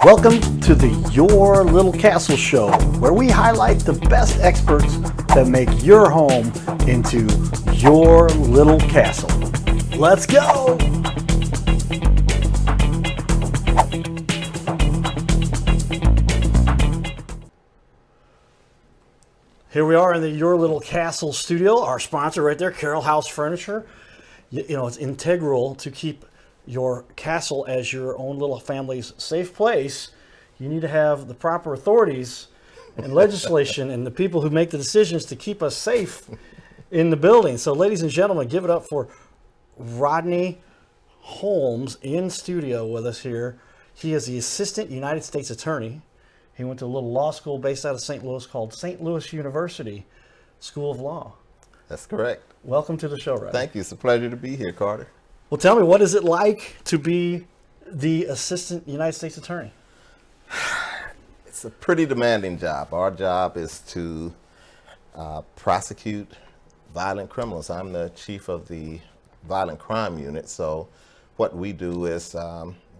Welcome to the Your Little Castle Show, where we highlight the best experts that make your home into your little castle. Let's go! Here we are in the Your Little Castle studio. Our sponsor right there, Carroll House Furniture. You know, it's integral to keep your castle as your own little family's safe place. You need to have the proper authorities and legislation and the people who make the decisions to keep us safe in the building. So ladies and gentlemen, give it up for Rodney Holmes in studio with us here. He is the Assistant United States Attorney. He went to a little law school based out of St. Louis called St. Louis University School of Law. That's correct. Welcome to the show, Rodney. Thank you. It's a pleasure to be here, Carter. Well, tell me, what is it like to be the Assistant United States Attorney? It's a pretty demanding job. Our job is to prosecute violent criminals. I'm the chief of the violent crime unit. So what we do is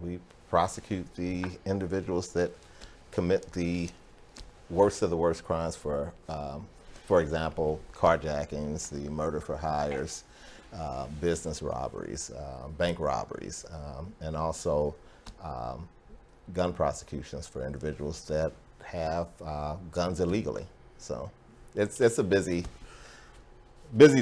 we prosecute the individuals that commit the worst of the worst crimes for example, carjackings, the murder for hires, business robberies, bank robberies, and also gun prosecutions for individuals that have guns illegally. So it's a busy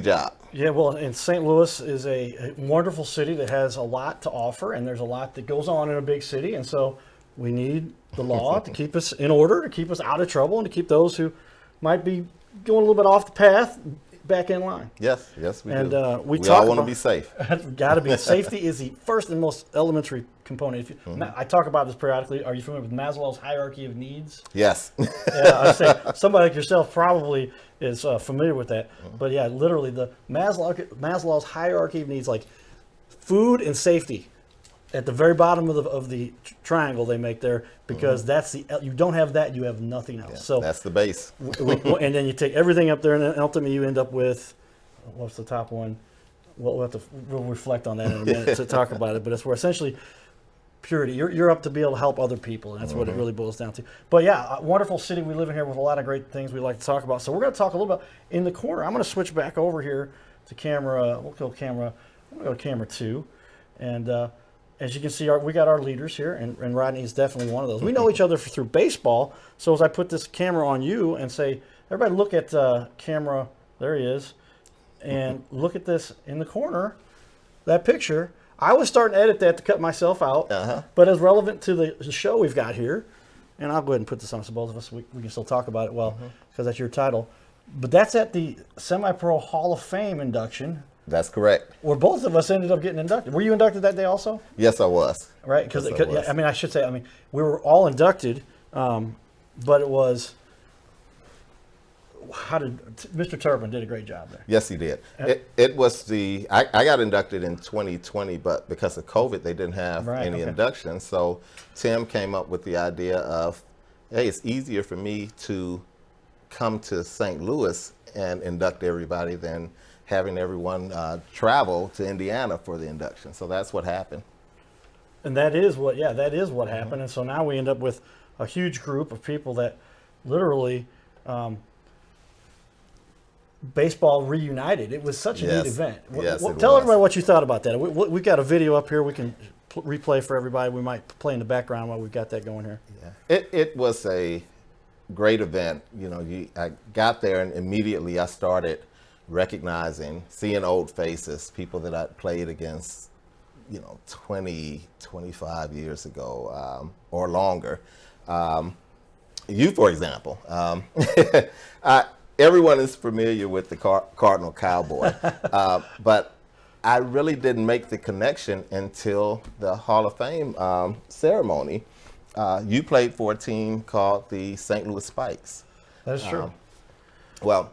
job. Yeah, well, and St. Louis is a wonderful city that has a lot to offer, and there's a lot that goes on in a big city, and so we need the law to keep us in order, to keep us out of trouble, and to keep those who might be going a little bit off the path back in line. Yes, we and, do. We all want to be safe. Got to be. Safety is the first and most elementary component. If you, I talk about this periodically. Are you familiar with Maslow's hierarchy of needs? Yes. Yeah, I say somebody like yourself probably is familiar with that. But yeah, literally the Maslow's hierarchy of needs, like food and safety, at the very bottom of the triangle they make there, because that's you don't have that, you have nothing else. Yeah, so that's the base. And then you take everything up there, and then ultimately you end up with, what's the top one? We'll reflect on that in a minute to talk about it. But it's where essentially purity. You're up to be able to help other people, and that's what it really boils down to. But yeah, a wonderful city we live in here with a lot of great things we like to talk about. So we're going to talk a little bit in the corner. I'm going to switch back over here to camera. We'll go camera. I'm going to go to camera 2, and as you can see, we got our leaders here, and Rodney is definitely one of those. We know each other through baseball, so as I put this camera on you and say, everybody look at camera, there he is, and look at this in the corner, that picture. I was starting to edit that to cut myself out, but as relevant to the show we've got here, and I'll go ahead and put this on so both of us, we can still talk about it well, because that's your title. But that's at the Semi-Pro Hall of Fame induction. That's correct. Where both of us ended up getting inducted. Were you inducted that day also? Yes, I was. Right? Because I mean, I should say, we were all inducted, but it was. Mr. Turbin did a great job there. Yes, he did. It was I got inducted in 2020, but because of COVID, they didn't have any inductions. So Tim came up with the idea of, hey, it's easier for me to come to St. Louis and induct everybody than having everyone travel to Indiana for the induction. So that's what happened. And that is what happened. And so now we end up with a huge group of people that literally baseball reunited. It was such a neat event. Tell everybody what you thought about that. We've got a video up here we can replay for everybody. We might play in the background while we've got that going here. Yeah. It was a great event. You know, I got there and immediately I started recognizing, seeing old faces, people that I played against, 20, 25 years ago or longer. You, for example, everyone is familiar with the Cardinal Cowboy, but I really didn't make the connection until the Hall of Fame ceremony. You played for a team called the St. Louis Spikes. That's true. Well,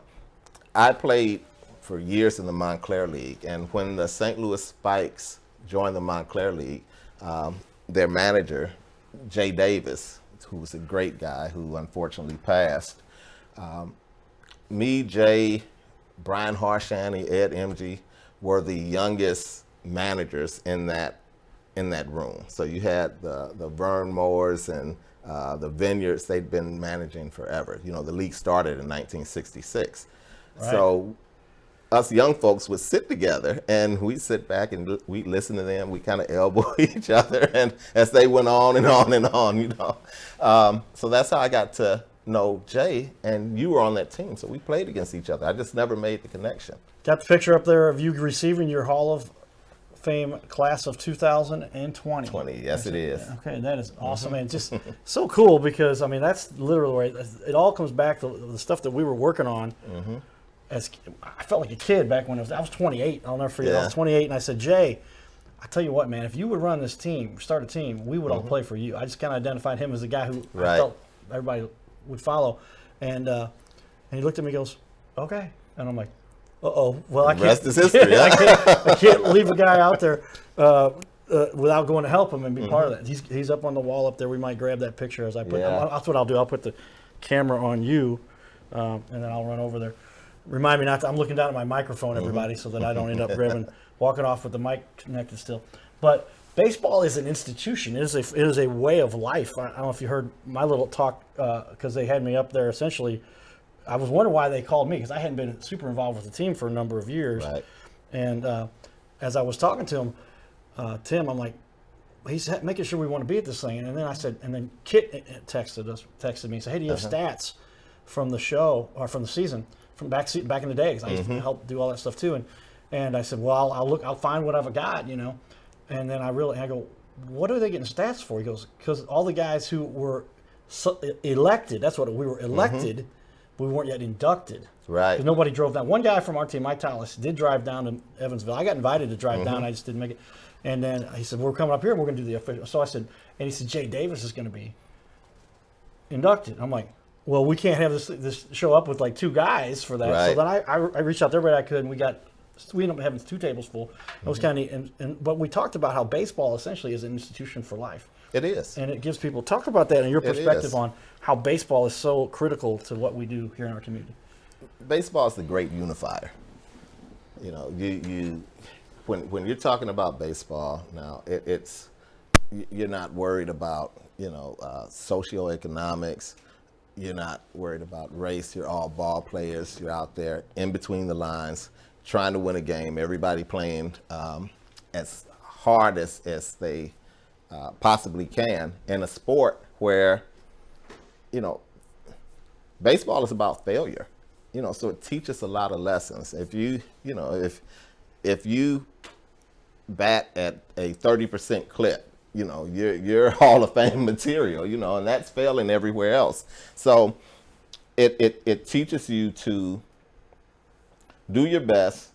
I played for years in the Montclair League, and when the St. Louis Spikes joined the Montclair League, their manager, Jay Davis, who was a great guy who unfortunately passed, me, Jay, Brian Harshani, Ed Emge were the youngest managers in that in that room. So you had the Vern Moores and the Vineyards. They'd been managing forever. You know, the league started in 1966. Right. So us young folks would sit together and we'd sit back and we'd listen to them. We kind of elbow each other, and as they went on and on and on, you know. So that's how I got to know Jay, and you were on that team. So we played against each other. I just never made the connection. Got the picture up there of you receiving your Hall of Fame class of 2020. Yes, it is. Okay, that is awesome, and just so cool because I mean that's literally where it all comes back to the stuff that we were working on. As I felt like a kid back when I was 28. I'll never forget. I was 28, and I said, Jay, I tell you what, man, if you would run this team, start a team, we would all play for you. I just kind of identified him as the guy who I felt everybody would follow, and he looked at me and goes, okay, and I'm like, well, I can't. Rest is history. I can't leave a guy out there without going to help him and be part of that. He's up on the wall up there. We might grab that picture as I put. That's what I'll do. I'll put the camera on you, and then I'll run over there. Remind me not to. I'm looking down at my microphone, everybody, so that I don't end up walking off with the mic connected still. But baseball is an institution. It is a way of life. I don't know if you heard my little talk because they had me up there essentially. I was wondering why they called me because I hadn't been super involved with the team for a number of years. Right. And as I was talking to him, Tim, I'm like, he's making sure we want to be at this thing. And then I said, and then Kit texted me and said, hey, do you have stats from the show or from the season from back in the day? Because I used to help do all that stuff too. And I said, well, I'll find what I've got, you know. And then I go, what are they getting stats for? He goes, because all the guys who were elected, that's what we were elected. We weren't yet inducted. Right. Because nobody drove down. One guy from our team, Mike Tallis, did drive down to Evansville. I got invited to drive down. I just didn't make it. And then he said, we're coming up here and we're going to do the official. So I said, and he said, Jay Davis is going to be inducted. I'm like, well, we can't have this show up with like two guys for that. Right. So then I reached out to everybody I could, and we ended up having 2 tables full. It was kind of, but we talked about how baseball essentially is an institution for life. It is. And it gives people, talk about that and your perspective on how baseball is so critical to what we do here in our community. Baseball is the great unifier. You know, when you're talking about baseball now, you're not worried about, you know, socioeconomics. You're not worried about race. You're all ball players. You're out there in between the lines trying to win a game. Everybody playing as hard as they possibly can in a sport where, you know, baseball is about failure. You know, so it teaches a lot of lessons. If you bat at a 30% clip, you know, you're Hall of Fame material, you know, and that's failing everywhere else. So it teaches you to do your best.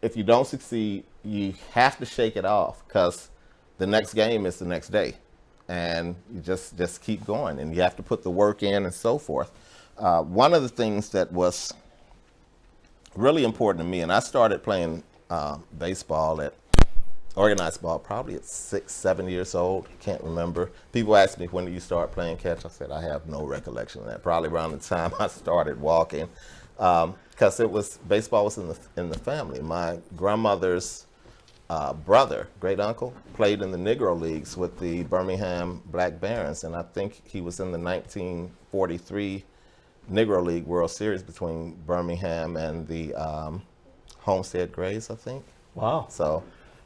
If you don't succeed, you have to shake it off because the next game is the next day, and you just keep going, and you have to put the work in and so forth. One of the things that was really important to me, and I started playing baseball organized ball probably at 6, 7 years old. Can't remember. People ask me, when did you start playing catch? I said, I have no recollection of that. Probably around the time I started walking, because baseball was in the family. My grandmother's brother, great uncle, played in the Negro Leagues with the Birmingham Black Barons, and I think he was in the 1943 Negro League World Series between Birmingham and the Homestead Grays, I think. Wow. So,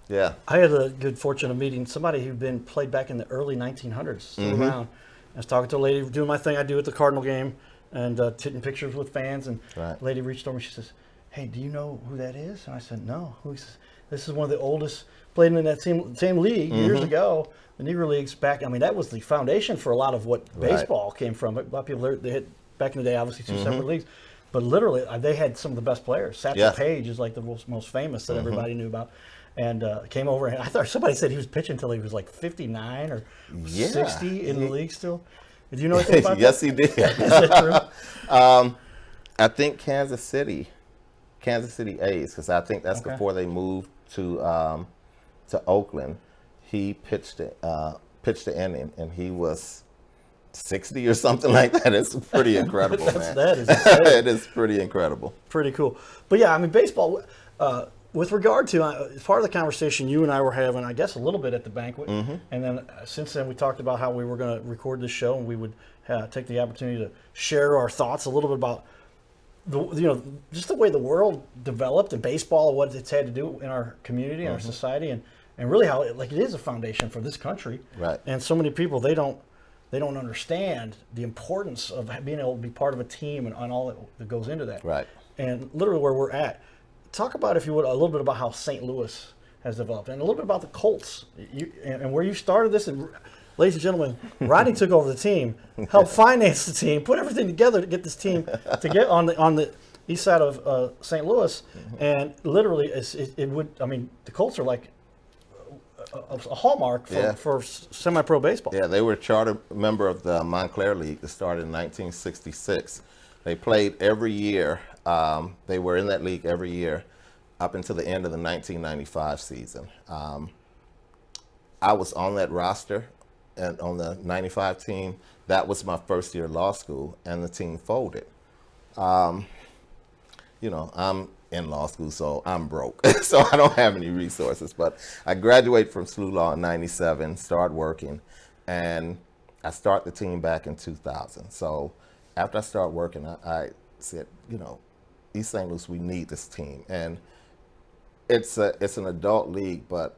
yeah. I had the good fortune of meeting somebody who'd played back in the early 1900s, still around. I was talking to a lady doing my thing I do at the Cardinal game and taking pictures with fans, and the lady reached over and she says, hey, do you know who that is? And I said, no. Who? Says, this is one of the oldest, played in that same league years ago, the Negro Leagues back. I mean, that was the foundation for a lot of what baseball came from. A lot of people, they had, back in the day, obviously 2 separate leagues. But literally, they had some of the best players. Satchel Paige is like the most famous that everybody knew about. And came over, and I thought somebody said he was pitching until he was like 59 or 60 in the league still. Did you know anything about that? Yes, he did. Is that true? I think Kansas City A's, because I think that's before they moved to Oakland. He pitched the inning, and he was 60 or something like that. It's pretty incredible, man. That is insane. It is pretty incredible. Pretty cool. But yeah, I mean, baseball, with regard to part of the conversation you and I were having, I guess a little bit at the banquet, and then since then we talked about how we were going to record this show and we would take the opportunity to share our thoughts a little bit about just the way the world developed and baseball, what it's had to do in our community, our society, and really how it is a foundation for this country. Right. And so many people they don't understand the importance of being able to be part of a team and all that goes into that. Right. And literally where we're at. Talk about, if you would, a little bit about how St. Louis has developed, and a little bit about the Colts, and where you started this. And ladies and gentlemen, Rodney took over the team, helped finance the team, put everything together to get this team to get on the east side of St. Louis, and literally, the Colts are like a hallmark for semi-pro baseball. Yeah, they were a charter member of the Montclair League that started in 1966. They played every year. They were in that league every year up until the end of the 1995 season. I was on that roster and on the 95 team. That was my first year of law school, and the team folded. I'm in law school, so I'm broke. So I don't have any resources. But I graduated from SLU Law in 97, started working, and I started the team back in 2000. So after I started working, I said, East St. Louis, we need this team. And it's an adult league, but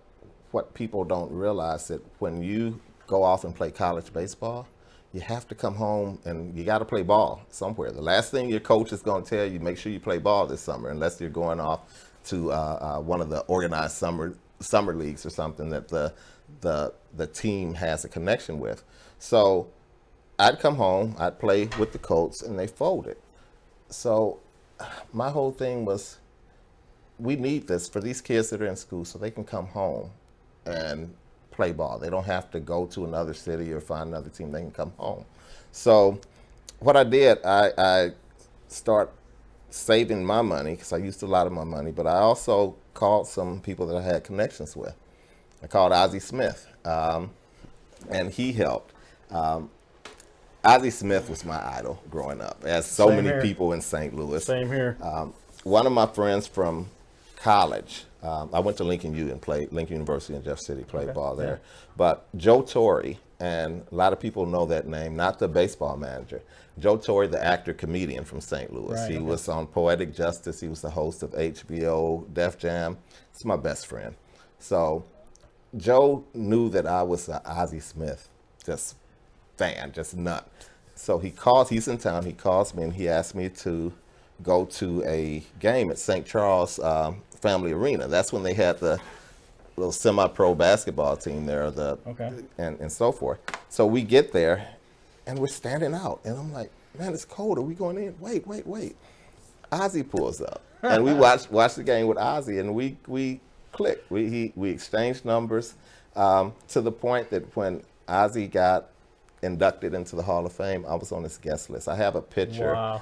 what people don't realize that when you go off and play college baseball, you have to come home and you got to play ball somewhere. The last thing your coach is going to tell you, make sure you play ball this summer, unless you're going off to one of the organized summer leagues or something that the team has a connection with. So I'd come home, I'd play with the Colts, and they folded. So my whole thing was, we need this for these kids that are in school so they can come home and play ball. They don't have to go to another city or find another team. They can come home. So what I did, I start saving my money, because I used a lot of my money, but I also called some people that I had connections with. I called Ozzie Smith, and he helped. Ozzie Smith was my idol growing up, as so Same many here. people in St. Louis. Same here. One of my friends from college, I went to Lincoln University in Jeff City, played ball there. Yeah. But Joe Torre, and a lot of people know that name, not the baseball manager. Joe Torre, the actor comedian from St. Louis. Right, he okay. was on Poetic Justice. He was the host of HBO, Def Jam. He's my best friend. So Joe knew that I was an Ozzie Smith fan, just nut. So he's in town, he calls me and he asked me to go to a game at St. Charles Family Arena. That's when they had the little semi-pro basketball team there, and so forth. So we get there and we're standing out, and I'm like, man, it's cold, are we going in? Wait. Ozzie pulls up. And we watched the game with Ozzie, and we clicked. We exchanged numbers to the point that when Ozzie got inducted into the Hall of Fame, I was on his guest list. I have a picture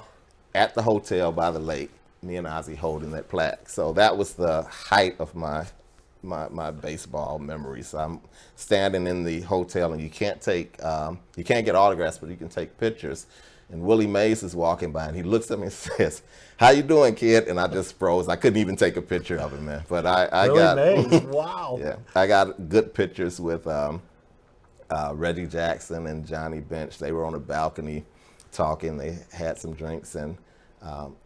at the hotel by the lake, me and Ozzie holding that plaque. So that was the height of my baseball memories. I'm standing in the hotel, and you can't get autographs, but you can take pictures. And Willie Mays is walking by, and he looks at me and says, "How you doing, kid?" And I just froze. I couldn't even take a picture of him, man. But I got Mays. Wow. Yeah, I got good pictures with Reggie Jackson and Johnny Bench. They were on a balcony talking. They had some drinks, and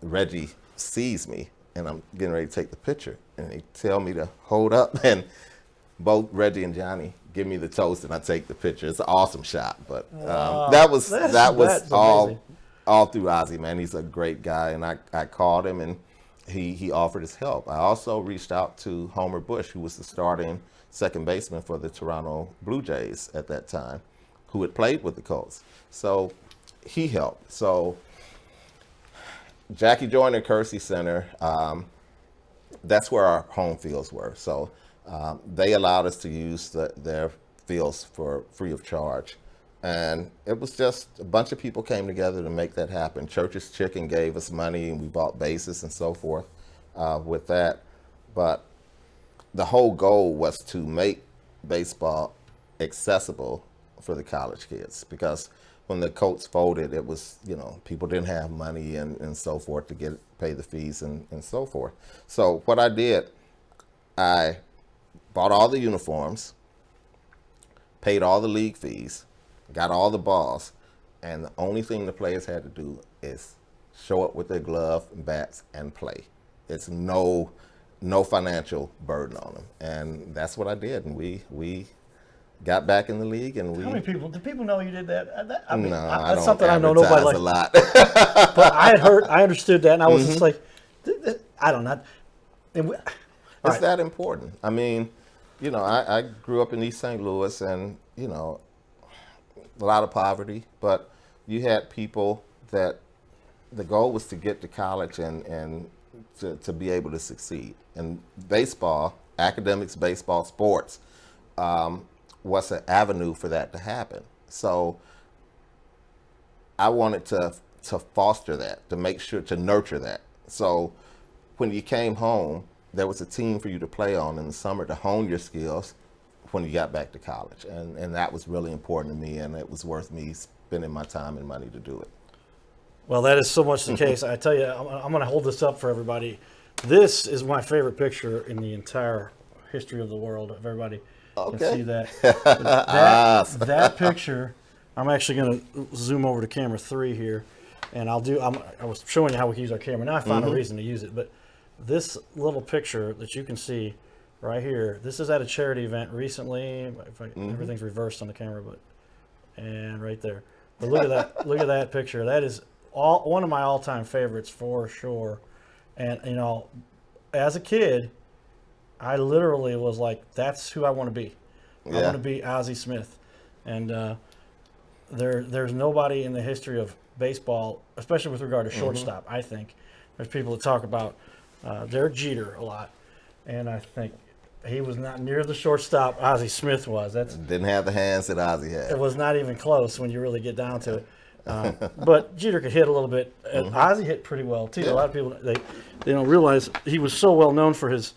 Reggie sees me, and I'm getting ready to take the picture, and they tell me to hold up, and both Reggie and Johnny give me the toast, and I take the picture. It's an awesome shot, but that was all through Ozzie, man. He's a great guy, and I called him, and he offered his help. I also reached out to Homer Bush, who was the starting second baseman for the Toronto Blue Jays at that time, who had played with the Colts. So he helped. So Jackie Joyner Kersey Center, that's where our home fields were. So they allowed us to use their fields for free of charge. And it was just a bunch of people came together to make that happen. Church's Chicken gave us money, and we bought bases and so forth with that. But the whole goal was to make baseball accessible for the college kids, because when the Colts folded, it was, people didn't have money and so forth to pay the fees and so forth. So what I did, I bought all the uniforms, paid all the league fees, got all the balls, and the only thing the players had to do is show up with their glove and bats and play. It's no financial burden on them, and that's what I did. And we got back in the league, and How many people? Do people know you did that? I mean, No, that's I don't something I know nobody advertise like. a lot. But I had heard, I understood that, and I was just like, I don't know. And we, It's that important. I mean, you know, I grew up in East St. Louis, and you know, a lot of poverty, but you had people that the goal was to get to college and to be able to succeed. And baseball, academics, baseball, sports, was an avenue for that to happen. So I wanted to foster that, to make sure, to nurture that. So when you came home, there was a team for you to play on in the summer to hone your skills when you got back to college. And that was really important to me, and it was worth me spending my time and money to do it. well, that is so much the case. I tell you, I'm going to hold this up for everybody. This is my favorite picture in the entire history of the world. If everybody can see that. That picture, I'm actually going to zoom over to camera 3 here, and I was showing you how we use our camera. Now I found a reason to use it, but this little picture that you can see right here, this is at a charity event recently. Everything's reversed on the camera, and right there. But look at that! Look at that picture. That is one of my all-time favorites for sure. And you know, as a kid, I literally was like, "That's who I want to be. I want to be Ozzie Smith." And there's nobody in the history of baseball, especially with regard to shortstop. I think there's people that talk about Derek Jeter a lot, and I think he was not near the shortstop Ozzie Smith was. Didn't have the hands that Ozzie had. It was not even close when you really get down to it. But Jeter could hit a little bit. Ozzie hit pretty well too. A lot of people they don't realize he was so well known for his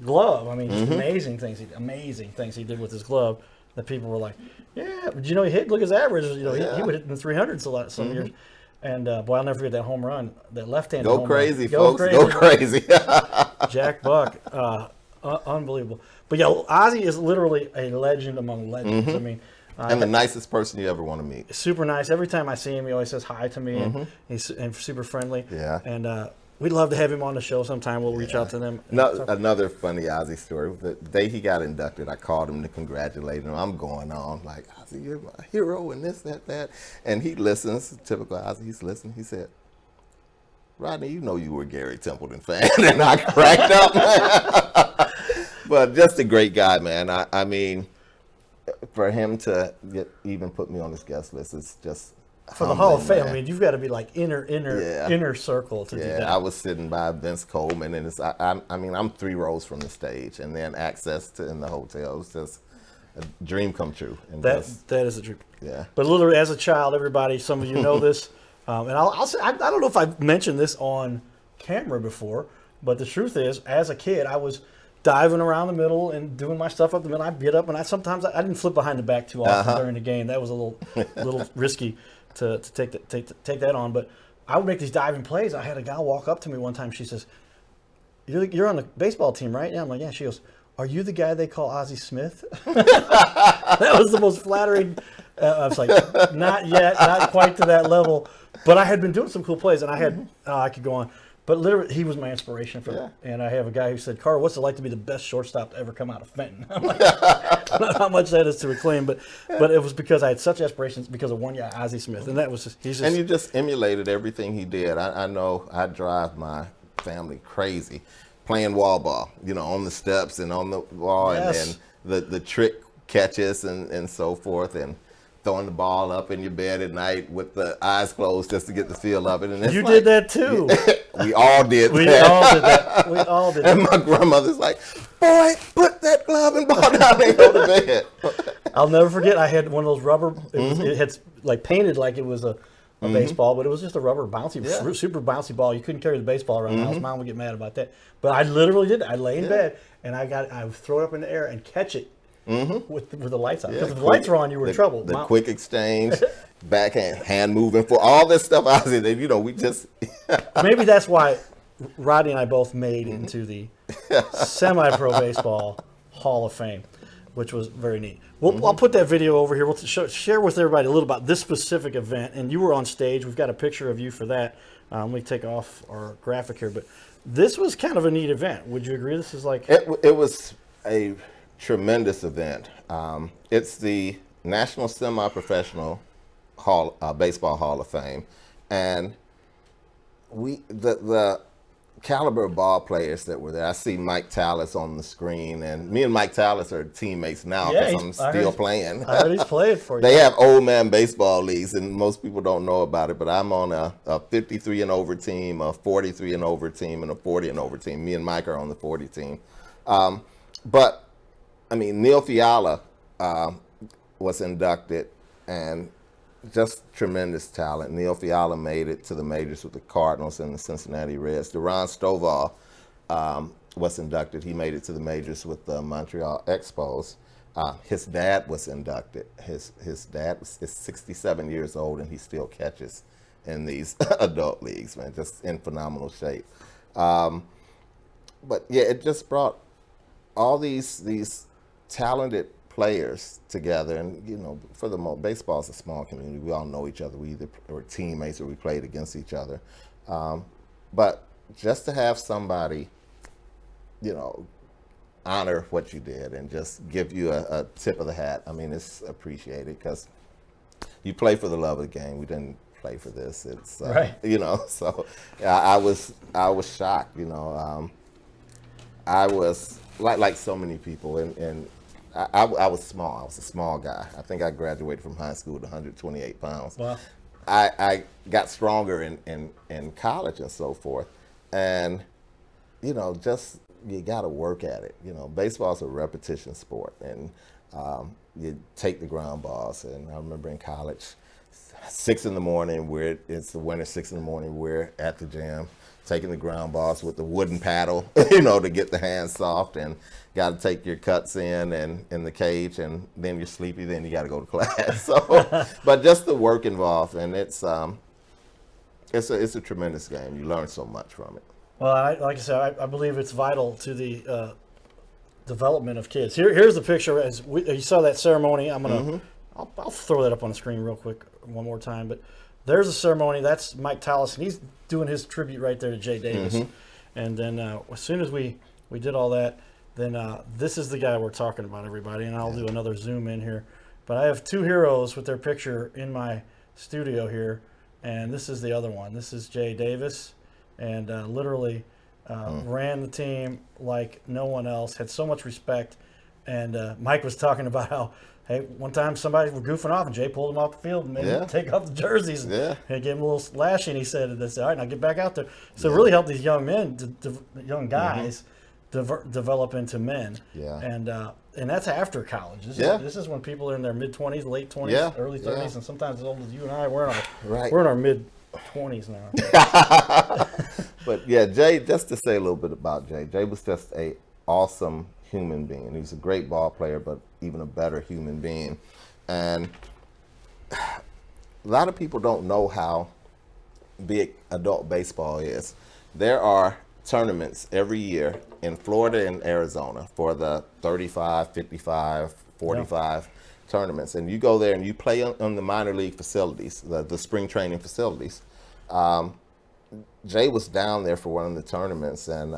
glove. I mean, just amazing things he did with his glove that people were like, "Yeah, but you know he hit. Look at his average. You know he would hit in the 300s some years." And boy, I'll never forget that home run, that left-handed home crazy, run. folks. Go crazy. Jack Buck, unbelievable. But yeah, Ozzie is literally a legend among legends. I mean, and the nicest person you ever want to meet. Super nice. Every time I see him, he always says hi to me, and he's super friendly. Yeah. And we'd love to have him on the show sometime. We'll reach out to them. Another funny Ozzie story. The day he got inducted, I called him to congratulate him. I'm going on like, Ozzie, you're my hero, and this, that. And he listens. Typical Ozzie. He's listening. He said, Rodney, you know you were a Gary Templeton fan. And I cracked up. But just a great guy, man. I mean, for him to even put me on his guest list is just for the Hall of Fame. Man. I mean, you've got to be like inner circle to do that. I was sitting by Vince Coleman, and I mean, I'm 3 rows from the stage, and then access to in the hotel. It was just a dream come true. And that is a dream. Yeah. But literally, as a child, everybody, some of you know this, and I'll say I don't know if I've mentioned this on camera before, but the truth is, as a kid, I was diving around the middle and doing my stuff up the middle. I'd get up, and I didn't flip behind the back too often during the game. That was a little risky to take that on. But I would make these diving plays. I had a gal walk up to me one time. She says, "You're on the baseball team, right?" Yeah, I'm like, "Yeah." She goes, "Are you the guy they call Ozzie Smith?" That was the most flattering. I was like, "Not yet, not quite to that level." But I had been doing some cool plays, and I could go on. But literally, he was my inspiration for that. And I have a guy who said, "Carl, what's it like to be the best shortstop to ever come out of Fenton?" I'm like, I don't know how much that is to reclaim, but it was because I had such aspirations because of one guy, Ozzie Smith, and that was and you just emulated everything he did. I know I drive my family crazy playing wall ball, on the steps and on the wall, and the trick catches and so forth, and throwing the ball up in your bed at night with the eyes closed just to get the feel of it. And you did that too. We all did that. We all did that. And my grandmother's like, "Boy, put that glove and ball down and go to bed." I'll never forget, I had one of those rubber, it had like painted like it was a baseball, but it was just a rubber super bouncy ball. You couldn't carry the baseball around the house. Mom would get mad about that. But I literally did it. I lay in bed and I would throw it up in the air and catch it. With the lights on. Because if the lights were on, you were in trouble. The quick exchange, backhand, hand moving, for all this stuff I said, we just... Maybe that's why Rodney and I both made into the Semi-Pro Baseball Hall of Fame, which was very neat. I'll put that video over here. We'll share with everybody a little about this specific event. And you were on stage. We've got a picture of you for that. Let me take off our graphic here. But this was kind of a neat event. Would you agree? This is like... It was a tremendous event. It's the National Semi-Professional Baseball Hall of Fame. And the caliber of ball players that were there. I see Mike Tallis on the screen, and me and Mike Tallis are teammates now because I'm still playing. I heard he's playing for you. They have old man baseball leagues, and most people don't know about it, but I'm on a 53 and over team, a 43 and over team, and a 40 and over team. Me and Mike are on the 40 team. But, I mean, Neil Fiala was inducted, and just tremendous talent. Neil Fiala made it to the majors with the Cardinals and the Cincinnati Reds. Duran Stovall was inducted. He made it to the majors with the Montreal Expos. His dad was inducted. His dad is 67 years old, and he still catches in these adult leagues, man, just in phenomenal shape. But, yeah, it just brought all these talented players together, and you know, for the most, baseball is a small community. We all know each other. We either were teammates or we played against each other. But just to have somebody, you know, honor what you did and just give you a tip of the hat. I mean, it's appreciated because you play for the love of the game. We didn't play for this. It's right. You know, so I was shocked. You know, I was like so many people, and I was small. I was a small guy. I think I graduated from high school with 128 pounds. Wow. I got stronger in college and so forth. And, you know, just you got to work at it. You know, baseball's a repetition sport. And you take the ground balls. And I remember in college, 6 in the morning, it's the winter, 6 in the morning, we're at the gym, taking the ground balls with the wooden paddle, you know, to get the hands soft, and got to take your cuts in the cage, and then you're sleepy, then you got to go to class. So, but just the work involved, and it's a tremendous game. You learn so much from it. Well, like I said, I believe it's vital to the development of kids. Here's the picture. You saw that ceremony. I'll throw that up on the screen real quick one more time. But there's a ceremony. That's Mike Tallis, and he's doing his tribute right there to Jay Davis. And then as soon as we did all that, then this is the guy we're talking about, everybody. And I'll do another zoom in here. But I have two heroes with their picture in my studio here, and this is the other one. This is Jay Davis, and literally ran the team like no one else, had so much respect. And Mike was talking about how, hey, one time somebody was goofing off, and Jay pulled him off the field and made him take off the jerseys and gave him a little lashing. And he said, all right, now get back out there. So it really helped these young men, young guys, develop into men. And that's after college. This is when people are in their mid-20s, late 20s, early 30s, and sometimes as old as you and I, we're in our mid-20s now. But yeah, Jay, just to say a little bit about Jay. Jay was just an awesome human being. He was a great ball player, but even a better human being. And a lot of people don't know how big adult baseball is. There are tournaments every year in Florida and Arizona for the 35, 55, 45 tournaments. And you go there and you play on the minor league facilities, the spring training facilities. Jay was down there for one of the tournaments and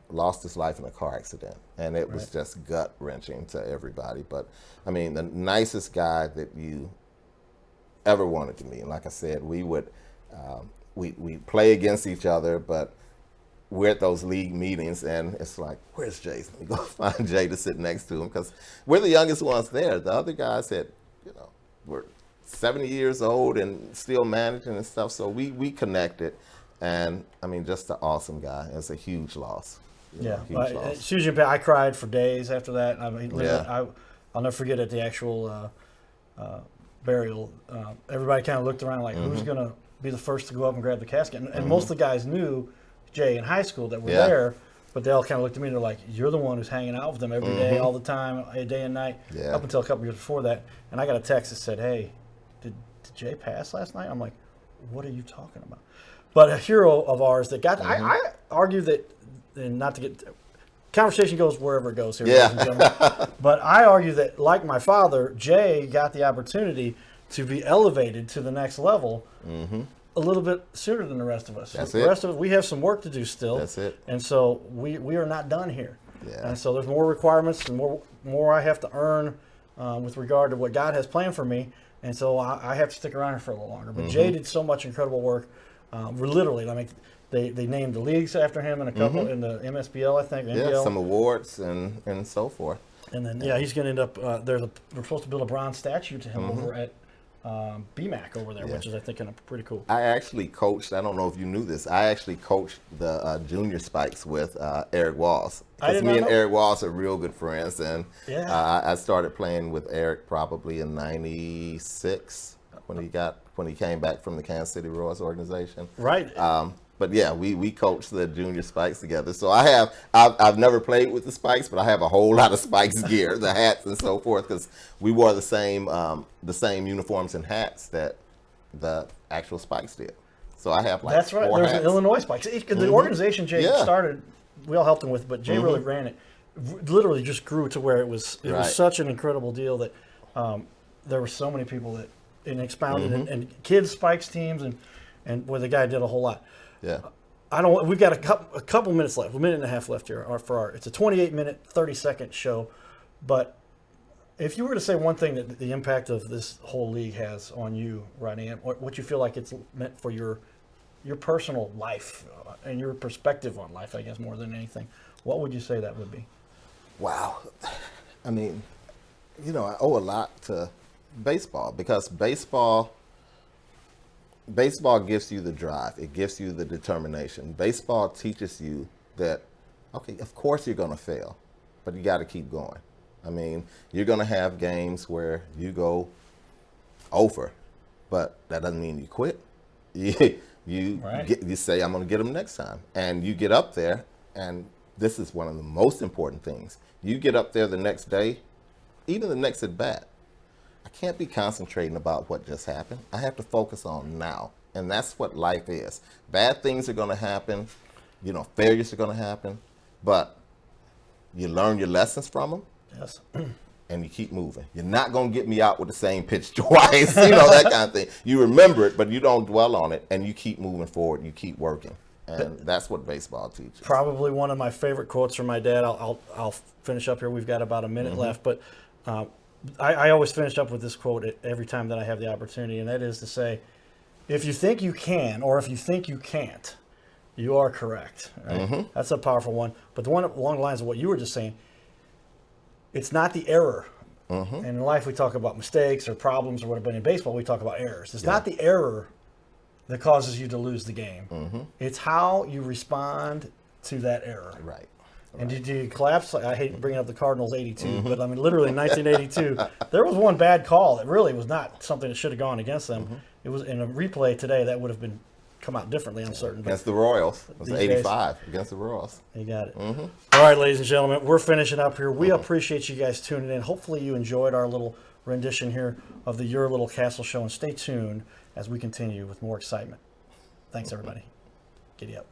lost his life in a car accident. And it was just gut-wrenching to everybody. But, I mean, the nicest guy that you ever wanted to meet. And like I said, we would we play against each other, but we're at those league meetings, and it's like, where's Jay? Let me go find Jay to sit next to him, because we're the youngest ones there. The other guys were 70 years old and still managing and stuff. So we connected. And, I mean, just an awesome guy. It's a huge loss. Huge loss. Susan, I cried for days after that. I mean, I'll never forget at the actual burial. Everybody kind of looked around like, who's going to be the first to go up and grab the casket? And most of the guys knew Jay in high school that were there, but they all kind of looked at me and they're like, you're the one who's hanging out with them every day, all the time, day and night, up until a couple years before that. And I got a text that said, hey, did Jay pass last night? I'm like, what are you talking about? but a hero of ours that got. I argue that, and not to get conversation goes wherever it goes here, ladies and gentlemen. But I argue that, like my father, Jay got the opportunity to be elevated to the next level a little bit sooner than the rest of us. That's the rest of us, we have some work to do still. That's it. And so we are not done here. Yeah. And so there's more requirements and more I have to earn with regard to what God has planned for me. And so I have to stick around here for a little longer. But Jay did so much incredible work. We're literally, I mean, they named the leagues after him and a couple in the MSBL, I think. NBL. Yeah, some awards and so forth. And then he's going to end up. We're supposed to build a bronze statue to him over at BMAC over there, which is I think kind of pretty cool. I actually coached. I don't know if you knew this. I actually coached the junior spikes with Eric Walls. Because me and Eric Walls are real good friends, and I started playing with Eric probably in '96 when he came back from the Kansas City Royals organization. Right. But yeah, we coached the junior spikes together. So I've never played with the spikes, but I have a whole lot of spikes gear, the hats and so forth, because we wore the same uniforms and hats that the actual spikes did. So I have like that's right. There's an Illinois spikes. The organization Jay started, we all helped him with, but Jay really ran it. Literally just grew to where it was such an incredible deal that there were so many people that expounded and kids spikes teams and boy, the guy did a whole lot. Yeah. We've got a couple minutes left, a minute and a half left here it's a 28-minute, 30-second show. But if you were to say one thing that the impact of this whole league has on you, Rodney, and what you feel like it's meant for your personal life and your perspective on life, I guess, more than anything, what would you say that would be? Wow. I mean, I owe a lot to baseball because baseball gives you the drive. It gives you the determination. Baseball teaches you that, okay, of course you're going to fail, but you got to keep going. I mean, you're going to have games where you go over, but that doesn't mean you quit. You say, I'm going to get them next time. And you get up there, and this is one of the most important things. You get up there the next day, even the next at bat. I can't be concentrating about what just happened. I have to focus on now. And that's what life is. Bad things are going to happen. Failures are going to happen. But you learn your lessons from them. Yes. And you keep moving. You're not going to get me out with the same pitch twice. That kind of thing. You remember it, but you don't dwell on it. And you keep moving forward. You keep working. And that's what baseball teaches. Probably one of my favorite quotes from my dad. I'll finish up here. We've got about a minute left. But I always finish up with this quote every time that I have the opportunity, and that is to say, if you think you can or if you think you can't, you are correct. Right? That's a powerful one. But the one along the lines of what you were just saying, it's not the error. And in life we talk about mistakes or problems or whatever, but in baseball we talk about errors. It's not the error that causes you to lose the game. It's how you respond to that error. Right. And did you collapse? I hate bringing up the Cardinals 82, but I mean, literally in 1982, there was one bad call that really was not something that should have gone against them. It was in a replay today that would have come out differently, I'm certain. Against the Royals. It was 85 against the Royals. You got it. All right, ladies and gentlemen, we're finishing up here. We appreciate you guys tuning in. Hopefully you enjoyed our little rendition here of the Your Little Castle Show, and stay tuned as we continue with more excitement. Thanks, everybody. Giddy up.